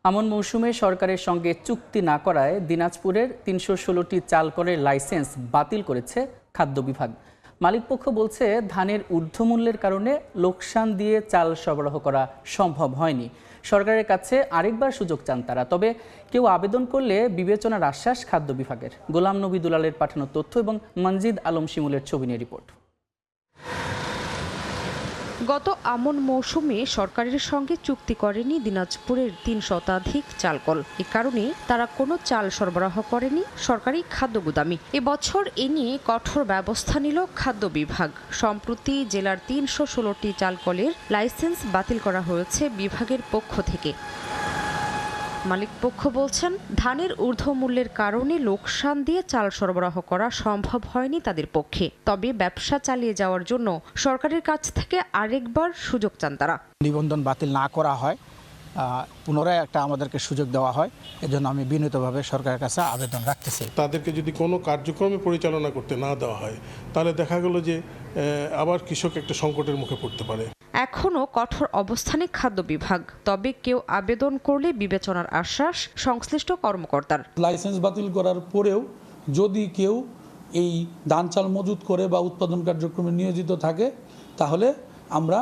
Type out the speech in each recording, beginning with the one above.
আমন মৌসুমে সরকারের সঙ্গে চুক্তি না করায় দিনাজপুরের ৩১৬টি চাল কলের লাইসেন্স বাতিল করেছে খাদ্য বিভাগ। মালিকপক্ষ বলছে, ধানের ঊর্ধ্বমূল্যের কারণে লোকসান দিয়ে চাল সরবরাহ করা সম্ভব হয়নি। সরকারের কাছে আরেকবার সুযোগ চান তারা, তবে কেউ আবেদন করলে বিবেচনার আশ্বাস খাদ্য বিভাগের। গোলাম নবী দুলালের পাঠানো তথ্য এবং মনজিদ আলম শিমুলের ছবি নিয়ে রিপোর্ট। গত আমন মৌসুমে সরকারের সঙ্গে চুক্তি করেনি দিনাজপুরের ৩ শতাধিক চালকল। এ কারণে তারা কোনো চাল সরবরাহ করেনি সরকারি খাদ্য গুদামে। এবছর এ নিয়ে কঠোর ব্যবস্থা নিল খাদ্য বিভাগ। সম্প্রতি জেলার ৩১৬টি চালকলের লাইসেন্স বাতিল করা হয়েছে বিভাগের পক্ষ থেকে। মালিকপক্ষ বলছেন, ধানের ঊর্ধ্বমূল্যের কারণে লোকসান দিয়ে চাল সরবরাহ করা সম্ভব হয়নি তাদের পক্ষে। তবে ব্যবসা চালিয়ে যাওয়ার জন্য সরকারের কাছ থেকে আরেকবার সুযোগ চান তারা। নিবন্ধন বাতিল না করা হয়, পুনরায় একটা আমাদেরকে সুযোগ দেওয়া হয়। এজন্য আমি বিনীতভাবে সরকারের কাছে আবেদন রাখতেছি। তাদেরকে যদি কোনো কার্যক্রমে পরিচালনা করতে না দেওয়া হয়, তাহলে দেখা গেল যে আবার কৃষক একটা সংকটের মুখে পড়তে পারে। এখনও কঠোর অবস্থানে খাদ্য বিভাগ, তবে কেউ আবেদন করলে বিবেচনার আশ্বাস সংশ্লিষ্ট কর্মকর্তার। লাইসেন্স বাতিল করার পরেও যদি কেউ এই ধান চাল মজুত করে বা উৎপাদন কার্যক্রমে নিয়োজিত থাকে, তাহলে আমরা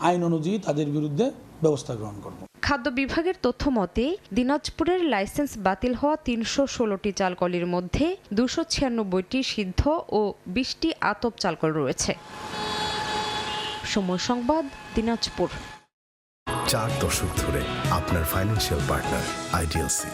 আইন অনুযায়ী তাদের বিরুদ্ধে ব্যবস্থা গ্রহণ করব। খাদ্য বিভাগের তথ্য মতে দিনাজপুরের লাইসেন্স বাতিল হওয়া ৩১৬টি চালকলের মধ্যে ২৯৬টি সিদ্ধ ও ২০টি আতপ চালকল রয়েছে। সময় সংবাদ, দিনাজপুর। 4 দশক ধরে আপনার ফাইন্যান্সিয়াল পার্টনার আইডিএলসি।